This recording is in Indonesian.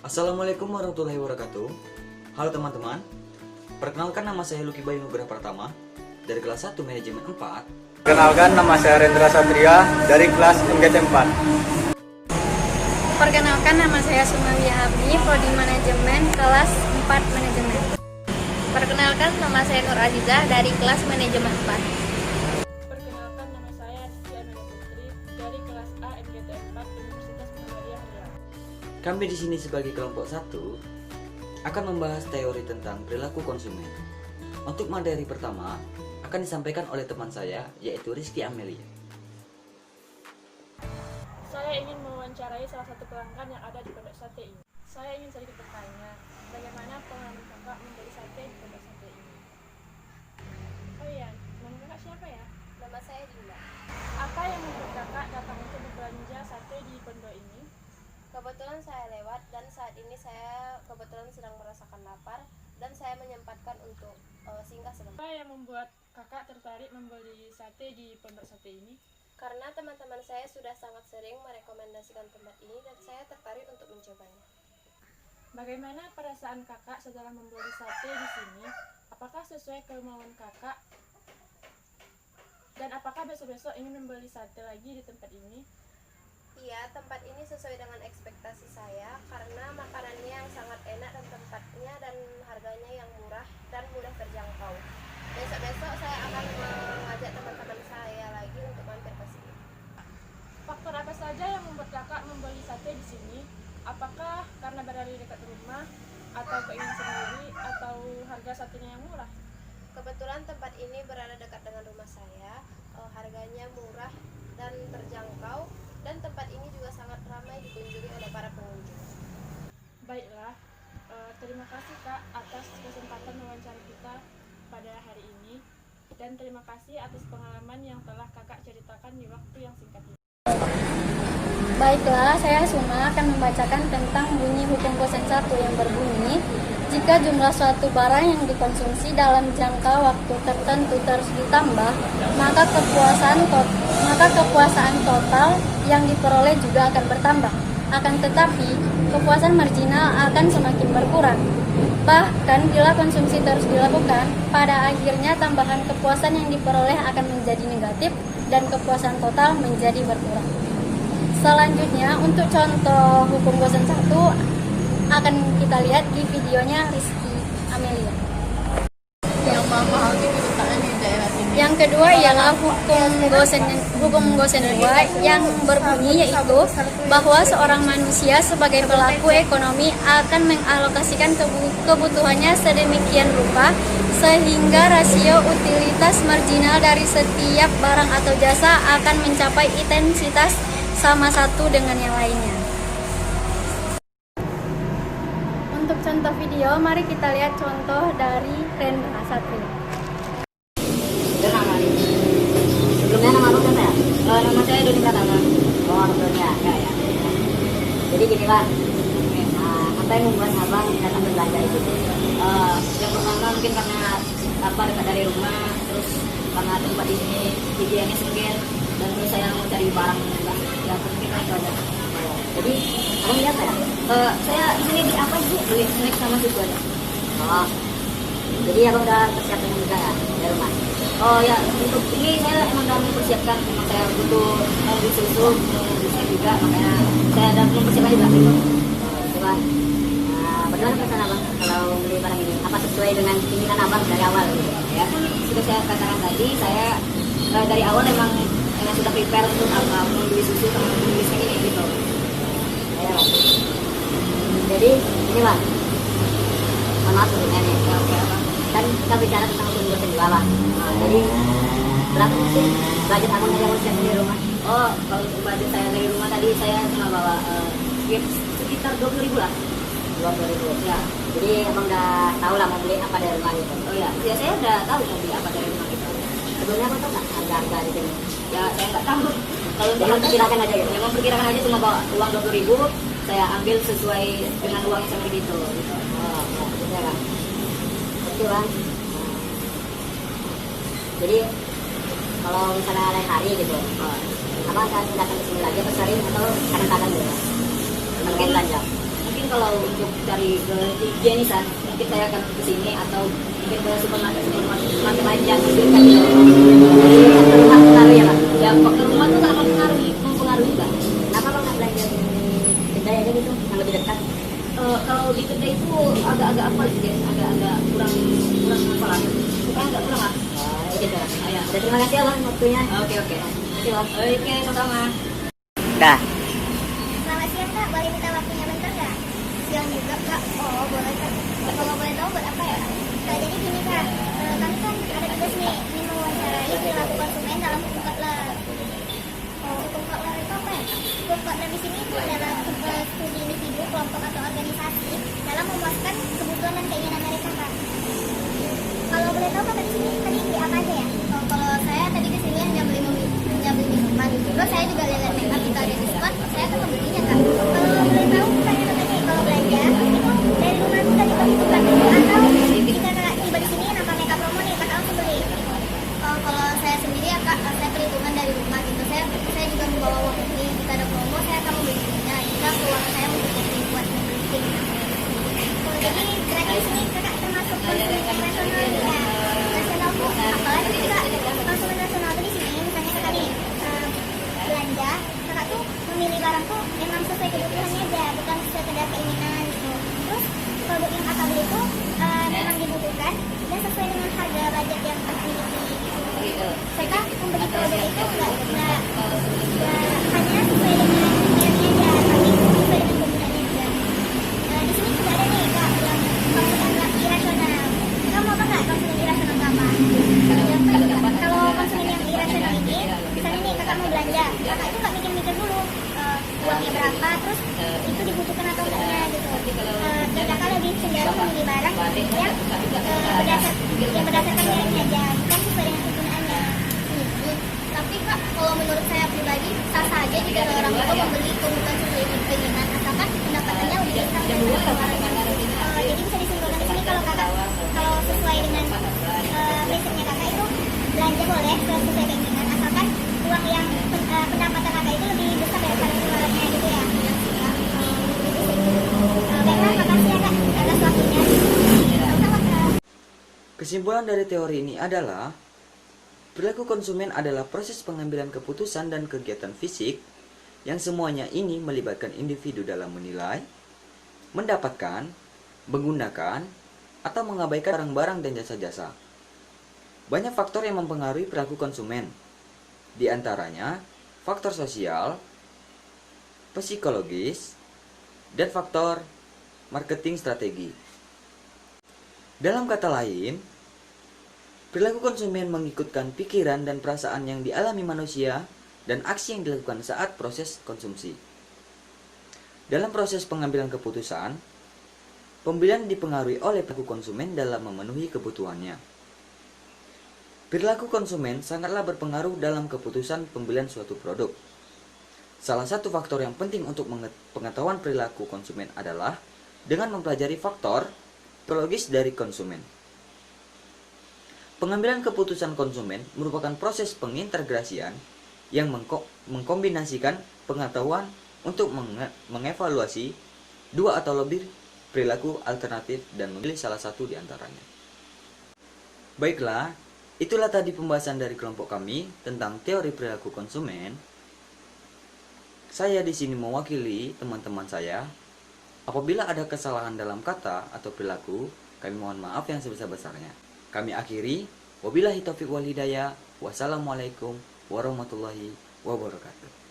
Assalamualaikum warahmatullahi wabarakatuh. Halo teman-teman, perkenalkan nama saya Lucky Bayu Nugraha Pratama dari kelas 1 Manajemen 4. Perkenalkan, nama saya Rendra Satria dari kelas MGT 4. Perkenalkan, nama saya Sumawiya Abdi, Prodi Manajemen kelas 4 Manajemen. Perkenalkan, nama saya Nur Azizah dari kelas Manajemen 4. Perkenalkan, nama saya Rizky Amelia Putri dari kelas A MGT 4 Universitas Muhammadiyah Riau. Kami di sini sebagai kelompok 1 akan membahas teori tentang perilaku konsumen. Untuk materi pertama akan disampaikan oleh teman saya, yaitu Rizky Amelia. Saya ingin mewawancarai salah satu pelanggan yang ada di pondok sate ini. Saya ingin sedikit bertanya, bagaimana pengalaman kakak membeli sate di pondok sate ini? Oh iya, nama kakak siapa ya? Nama saya Dinda. Apa yang membuat kakak datang untuk berbelanja sate di pondok ini? Kebetulan saya lewat dan saat ini saya kebetulan sedang merasakan lapar dan saya menyempatkan untuk singgah sebentar. Apa yang membuat kakak tertarik membeli sate di pondok sate ini? Karena teman-teman saya sudah sangat sering merekomendasikan tempat ini dan saya tertarik untuk mencobanya. Bagaimana perasaan kakak setelah membeli sate di sini? Apakah sesuai kemauan kakak? Dan apakah besok-besok ingin membeli sate lagi di tempat ini? Iya, tempat ini sesuai dengan ekspektasi saya karena makanannya yang sangat enak dan tempatnya dan harganya yang murah dan mudah terjangkau. Besok-besok saya akan mengajak teman-teman saya lagi untuk mampir ke sini. Faktor apa saja yang membuat kakak membeli sate di sini? Apakah karena berada di dekat rumah, atau keinginan sendiri, atau harga satenya yang murah? Kebetulan tempat ini berada dekat dengan rumah saya, harganya murah dan terjangkau, dan tempat ini juga sangat ramai dikunjungi oleh para pengunjung. Baiklah, terima kasih kak atas kesempatan mewawancara kita pada hari ini, dan terima kasih atas pengalaman yang telah kakak ceritakan di waktu yang singkat ini. Baiklah, saya Suma akan membacakan tentang bunyi hukum kosen 1 yang berbunyi, jika jumlah suatu barang yang dikonsumsi dalam jangka waktu tertentu terus ditambah, maka kepuasaan total yang diperoleh juga akan bertambah. Akan tetapi, kepuasan marginal akan semakin berkurang. Bahkan bila konsumsi terus dilakukan, pada akhirnya tambahan kepuasan yang diperoleh akan menjadi negatif dan kepuasan total menjadi berkurang. Selanjutnya, untuk contoh hukum kosen 1 akan kita lihat di videonya Rizky Amelia. Yang kedua ialah hukum Gosen 2 yang berbunyi yaitu bahwa seorang manusia sebagai pelaku ekonomi akan mengalokasikan kebutuhannya sedemikian rupa sehingga rasio utilitas marginal dari setiap barang atau jasa akan mencapai intensitas sama satu dengan yang lainnya. Untuk contoh video, mari kita lihat contoh dari Rendra Satria. Sebelumnya nama abang siapa ya? Nama saya Doni Pratama. Oh, Doni ya. Jadi gini bang, apa yang membuat abang datang berbelanja itu? Yang pertama mungkin karena dekat dari rumah, terus karena tempat di sini higienis mungkin, dan terus saya mau cari barang yang penting itu aja. Jadi abang lihat ya? Saya di sini beli apa sih? Beli snack sama susu aja. Oh, jadi abang udah persiapkan juga ya dari rumah? Oh ya, untuk ini saya emang udah mempersiapkan, memang saya butuh beli susu, beli snack juga, makanya saya udah mempersiapkan juga gitu. Gitu bang. Bagaimana perasaan abang kalau beli barang ini? Apa sesuai dengan keinginan abang dari awal gitu? Ya, sudah saya katakan tadi, saya dari awal emang sudah prepare untuk membeli susu sama membeli snack ini gitu. Ya, bang. Jadi ini bang, mohon maaf sebelumnya nih. Oke, bang. Kan kita bicara tentang hukum dosen juga bang. Jadi berapa sih budget abang yang mau siapin di rumah? Oh, kalau untuk budget saya dari rumah tadi saya cuma bawa sekitar 20.000 lah. 20.000 ya. Jadi abang udah tahu lah mau beli apa dari rumah gitu. Oh ya, ya saya udah tahu mau beli apa dari rumah gitu. Sebelumnya abang tahu nggak harga di sini? Ya saya nggak tahu. Kalau untuk memperkirakan aja gitu. Ya memperkirakan aja cuma bawa uang 20.000, saya ambil sesuai dengan uang yang saya gitu. Oh, ya kan. Betul bang. Jadi kalau misalnya lain hari gitu, abang akan datang ke sini lagi apa sering atau kadang-kadang gitu? Mungkin belanja. Mungkin mungkin kalau untuk cari ke higienisan mungkin saya akan ke sini atau mungkin ke supermarket lain yang menghasilkan gitu. Jadi faktor pengaruh ya Pak. Ya faktor rumah itu sangat mempengaruhi juga. Kenapa Pak nggak belanja di kedai aja gitu yang lebih dekat? Kalau di kedai itu agak-agak apa gitu ya, agak kurang apa lah. Bukan agak kurang lah. Gitu. Ya. Terima kasih ya Bang waktunya. Oke. Terima kasih Bang. Oke, sama-sama. Dah. Selamat siang Kak, boleh minta waktunya bentar nggak? Siang juga Kak, oh boleh Kak. Kalau boleh tahu buat apa ya? Kak, jadi gini Kak, kami kan ada tugas nih, ini mewawancarai perilaku konsumen dalam hukum Kotler. Oh, hukum Kotler itu apa ya Kak? Hukum Kotler di sini itu adalah studi individu, kelompok atau organisasi dalam memuaskan kebutuhan dan keinginan mereka Kak. Kalau boleh tahu Kak, di sini tadi beli apa aja ya? Oh, kalau saya tadi di sini hanya beli minuman. Terus saya juga lihat make up itu ada diskon, saya akan membelinya Kak. Kalau boleh tahu tanya kalau belanja itu dari rumah itu tadi perhitungan atau jika Kakak tiba di sini nampak make up promo nih Kakak langsung beli. Kalau saya sendiri ya Kak, saya perhitungan dari rumah gitu. Saya juga membawa uang ini jika ada promo saya akan membelinya jika keuangan saya mencukupi buat membeli. Jadi kira-kira di sini Kakak termasuk konsumen nasional ya. Nasional tuh apalagi Kak, konsumen nasional tuh di sini misalnya Kakak nih belanja, Kakak tuh memilih barang tuh memang sesuai kebutuhannya aja, bukan sekedar keinginan gitu. Terus produk yang Kakak beli itu memang dibutuhkan dan sesuai dengan harga budget yang Kakak miliki. Kakak membeli produk itu nggak hanya sesuai dengan niatnya aja, tapi sesuai dengan kebutuhannya juga. Di sini juga ada nih Kak yang konsumen irasional. Kamu mau apa nggak konsumen irasional itu apa? Kalau konsumen yang irasional ini, misalnya nih Kakak mau belanja, Kakak itu nggak mikir-mikir dulu uangnya berapa, terus itu dibutuhkan atau enggaknya gitu. Dan Kakak lebih cenderung memilih barang yang berdasarkan mereknya aja, bukan sesuai dengan kegunaannya. Tapi Kak, kalau menurut saya pribadi, sah-sah aja jika orang itu membeli kebutuhan sesuai dengan keinginan, asalkan pendapatannya lebih besar dari pengeluarannya. Jadi bisa disimpulkan di sini kalau sesuai dengan prinsipnya Kakak itu belanja boleh sesuai keinginan, asalkan uang yang pendapatan Kakak itu lebih besar daripada pengeluarannya gitu ya. Baiklah, makasih ya Kak atas waktunya. Sama-sama Kak. Kesimpulan dari teori ini adalah perilaku konsumen adalah proses pengambilan keputusan dan kegiatan fisik yang semuanya ini melibatkan individu dalam menilai, mendapatkan, menggunakan, atau mengabaikan barang-barang dan jasa-jasa. Banyak faktor yang mempengaruhi perilaku konsumen. Di antaranya, faktor sosial, psikologis, dan faktor marketing strategi. Dalam kata lain, perilaku konsumen mengikutkan pikiran dan perasaan yang dialami manusia dan aksi yang dilakukan saat proses konsumsi. Dalam proses pengambilan keputusan, pembelian dipengaruhi oleh perilaku konsumen dalam memenuhi kebutuhannya. Perilaku konsumen sangatlah berpengaruh dalam keputusan pembelian suatu produk. Salah satu faktor yang penting untuk pengetahuan perilaku konsumen adalah dengan mempelajari faktor psikologis dari konsumen. Pengambilan keputusan konsumen merupakan proses pengintegrasian yang mengkombinasikan pengetahuan untuk mengevaluasi dua atau lebih perilaku alternatif dan memilih salah satu di antaranya. Baiklah, itulah tadi pembahasan dari kelompok kami tentang teori perilaku konsumen. Saya di sini mewakili teman-teman saya. Apabila ada kesalahan dalam kata atau perilaku, kami mohon maaf yang sebesar-besarnya. Kami akhiri, wabillahi taufiq wal hidayah, wassalamualaikum warahmatullahi wabarakatuh.